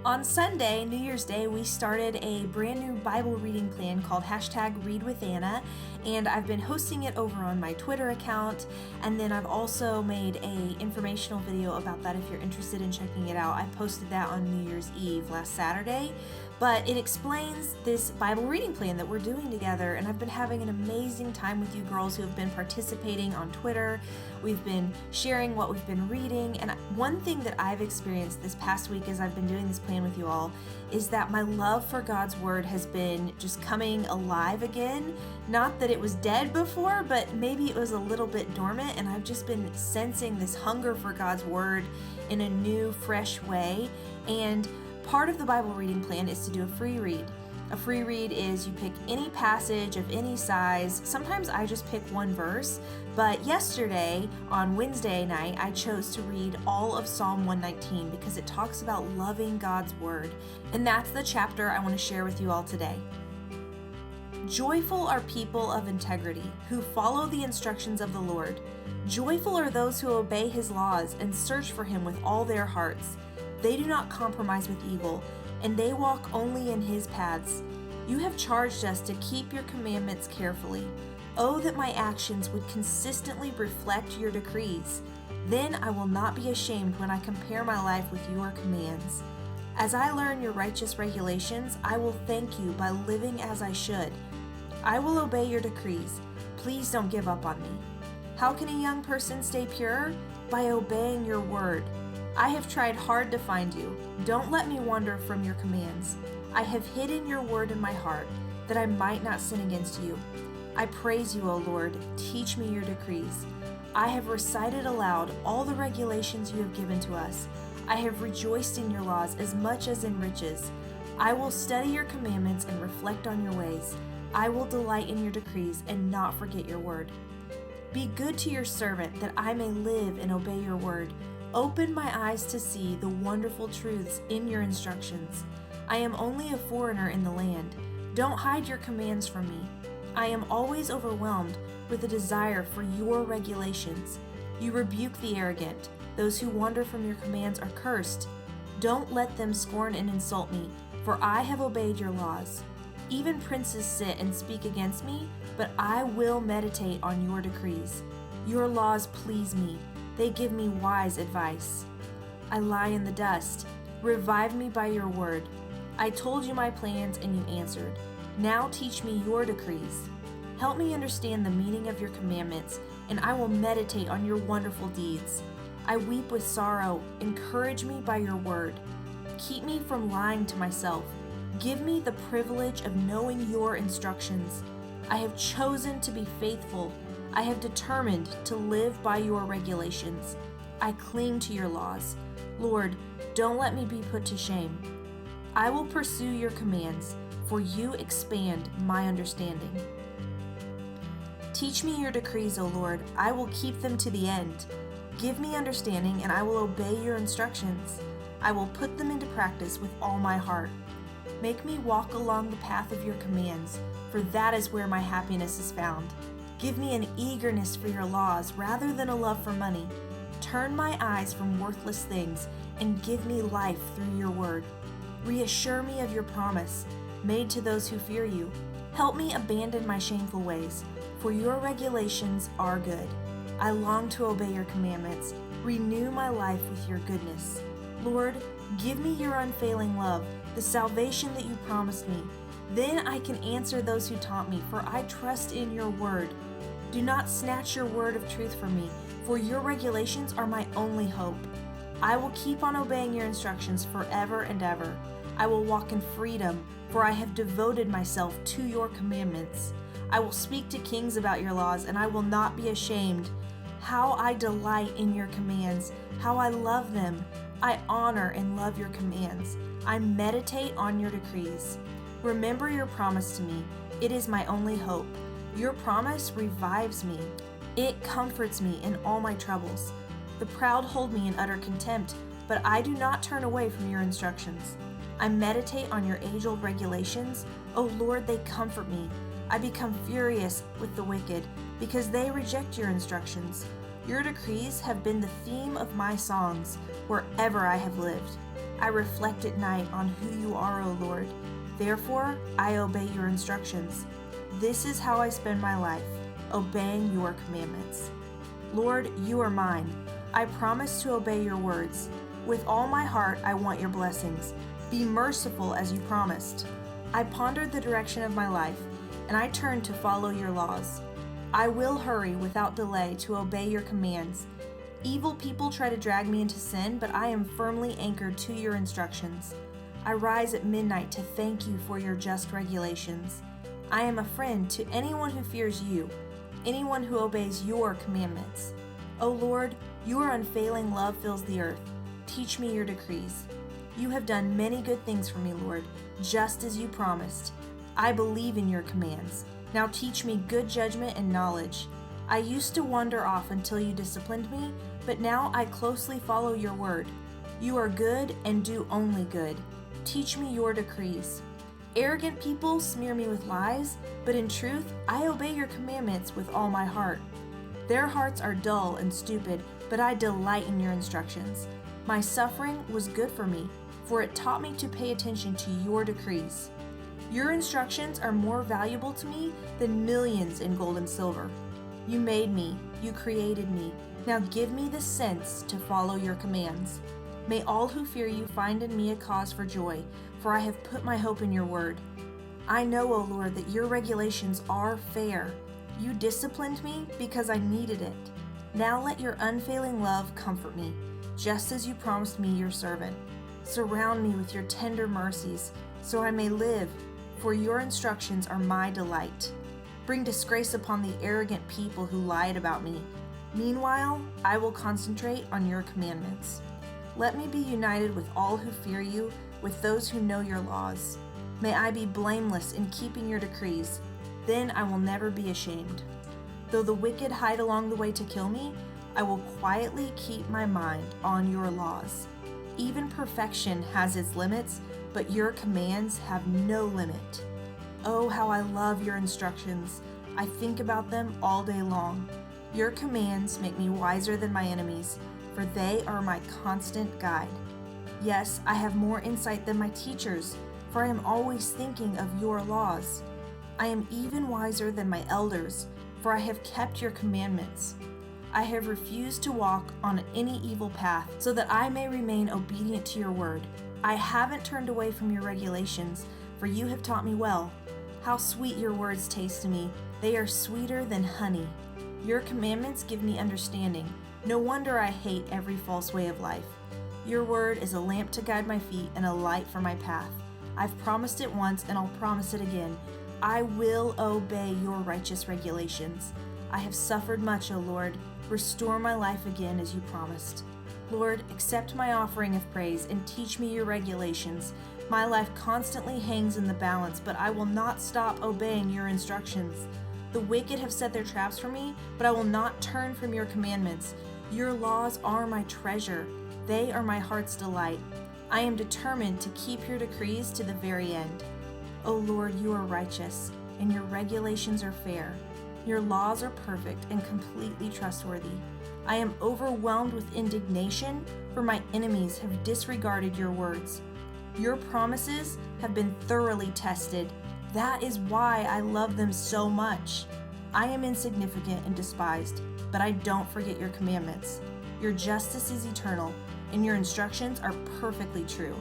On Sunday, New Year's Day, we started a brand new Bible reading plan called #ReadWithAnna, and I've been hosting it over on my Twitter account, and then I've also made a informational video about that if you're interested in checking it out. I posted that on New Year's Eve last Saturday, but it explains this Bible reading plan that we're doing together, and I've been having an amazing time with you girls who have been participating on Twitter. We've been sharing what we've been reading, and one thing that I've experienced this past week as I've been doing this plan with you all is that my love for God's Word has been just coming alive again. Not that it was dead before, but maybe it was a little bit dormant, and I've just been sensing this hunger for God's Word in a new, fresh way. And part of the Bible reading plan is to do a free read. A free read is you pick any passage of any size. Sometimes I just pick one verse, but yesterday on Wednesday night I chose to read all of Psalm 119 because it talks about loving God's Word. And that's the chapter I want to share with you all today. Joyful are people of integrity who follow the instructions of the Lord. Joyful are those who obey His laws and search for Him with all their hearts. They do not compromise with evil, and they walk only in His paths. You have charged us to keep your commandments carefully. Oh, that my actions would consistently reflect your decrees. Then I will not be ashamed when I compare my life with your commands. As I learn your righteous regulations, I will thank you by living as I should. I will obey your decrees. Please don't give up on me. How can a young person stay pure? By obeying your word. I have tried hard to find you. Don't let me wander from your commands. I have hidden your word in my heart, that I might not sin against you. I praise you, O Lord. Teach me your decrees. I have recited aloud all the regulations you have given to us. I have rejoiced in your laws as much as in riches. I will study your commandments and reflect on your ways. I will delight in your decrees and not forget your word. Be good to your servant, that I may live and obey your word. Open my eyes to see the wonderful truths in your instructions. I am only a foreigner in the land. Don't hide your commands from me. I am always overwhelmed with a desire for your regulations. You rebuke the arrogant. Those who wander from your commands are cursed. Don't let them scorn and insult me, for I have obeyed your laws. Even princes sit and speak against me, but I will meditate on your decrees. Your laws please me. They give me wise advice. I lie in the dust. Revive me by your word. I told you my plans and you answered. Now teach me your decrees. Help me understand the meaning of your commandments, and I will meditate on your wonderful deeds. I weep with sorrow. Encourage me by your word. Keep me from lying to myself. Give me the privilege of knowing your instructions. I have chosen to be faithful. I have determined to live by your regulations. I cling to your laws. Lord, don't let me be put to shame. I will pursue your commands, for you expand my understanding. Teach me your decrees, O Lord. I will keep them to the end. Give me understanding, and I will obey your instructions. I will put them into practice with all my heart. Make me walk along the path of your commands, for that is where my happiness is found. Give me an eagerness for your laws rather than a love for money. Turn my eyes from worthless things and give me life through your word. Reassure me of your promise made to those who fear you. Help me abandon my shameful ways, for your regulations are good. I long to obey your commandments. Renew my life with your goodness. Lord, give me your unfailing love, the salvation that you promised me. Then I can answer those who taunt me, for I trust in your word. Do not snatch your word of truth from me, for your regulations are my only hope. I will keep on obeying your instructions forever and ever. I will walk in freedom, for I have devoted myself to your commandments. I will speak to kings about your laws, and I will not be ashamed. How I delight in your commands, how I love them. I honor and love your commands. I meditate on your decrees. Remember your promise to me. It is my only hope. Your promise revives me. It comforts me in all my troubles. The proud hold me in utter contempt, but I do not turn away from your instructions. I meditate on your age-old regulations. O Lord, they comfort me. I become furious with the wicked, because they reject your instructions. Your decrees have been the theme of my songs wherever I have lived. I reflect at night on who you are, O Lord. Therefore, I obey your instructions. This is how I spend my life, obeying your commandments. Lord, you are mine. I promise to obey your words. With all my heart, I want your blessings. Be merciful as you promised. I pondered the direction of my life, and I turned to follow your laws. I will hurry without delay to obey your commands. Evil people try to drag me into sin, but I am firmly anchored to your instructions. I rise at midnight to thank you for your just regulations. I am a friend to anyone who fears you, anyone who obeys your commandments. O Lord, your unfailing love fills the earth. Teach me your decrees. You have done many good things for me, Lord, just as you promised. I believe in your commands. Now teach me good judgment and knowledge. I used to wander off until you disciplined me, but now I closely follow your word. You are good and do only good. Teach me your decrees. Arrogant people smear me with lies, but in truth, I obey your commandments with all my heart. Their hearts are dull and stupid, but I delight in your instructions. My suffering was good for me, for it taught me to pay attention to your decrees. Your instructions are more valuable to me than millions in gold and silver. You made me, you created me. Now give me the sense to follow your commands. May all who fear you find in me a cause for joy, for I have put my hope in your word. I know, O Lord, that your regulations are fair. You disciplined me because I needed it. Now let your unfailing love comfort me, just as you promised me, your servant. Surround me with your tender mercies, so I may live, for your instructions are my delight. Bring disgrace upon the arrogant people who lied about me. Meanwhile, I will concentrate on your commandments. Let me be united with all who fear you, with those who know your laws. May I be blameless in keeping your decrees. Then I will never be ashamed. Though the wicked hide along the way to kill me, I will quietly keep my mind on your laws. Even perfection has its limits, but your commands have no limit. Oh, how I love your instructions. I think about them all day long. Your commands make me wiser than my enemies, for they are my constant guide. Yes, I have more insight than my teachers, for I am always thinking of your laws. I am even wiser than my elders, for I have kept your commandments. I have refused to walk on any evil path, so that I may remain obedient to your word. I haven't turned away from your regulations, for you have taught me well. How sweet your words taste to me. They are sweeter than honey. Your commandments give me understanding. No wonder I hate every false way of life. Your word is a lamp to guide my feet and a light for my path. I've promised it once and I'll promise it again. I will obey your righteous regulations. I have suffered much, O Lord. Restore my life again as you promised. Lord, accept my offering of praise and teach me your regulations. My life constantly hangs in the balance, but I will not stop obeying your instructions. The wicked have set their traps for me, but I will not turn from your commandments. Your laws are my treasure. They are my heart's delight. I am determined to keep your decrees to the very end. O Lord, you are righteous, and your regulations are fair. Your laws are perfect and completely trustworthy. I am overwhelmed with indignation, for my enemies have disregarded your words. Your promises have been thoroughly tested. That is why I love them so much. I am insignificant and despised, but I don't forget your commandments. Your justice is eternal, and your instructions are perfectly true.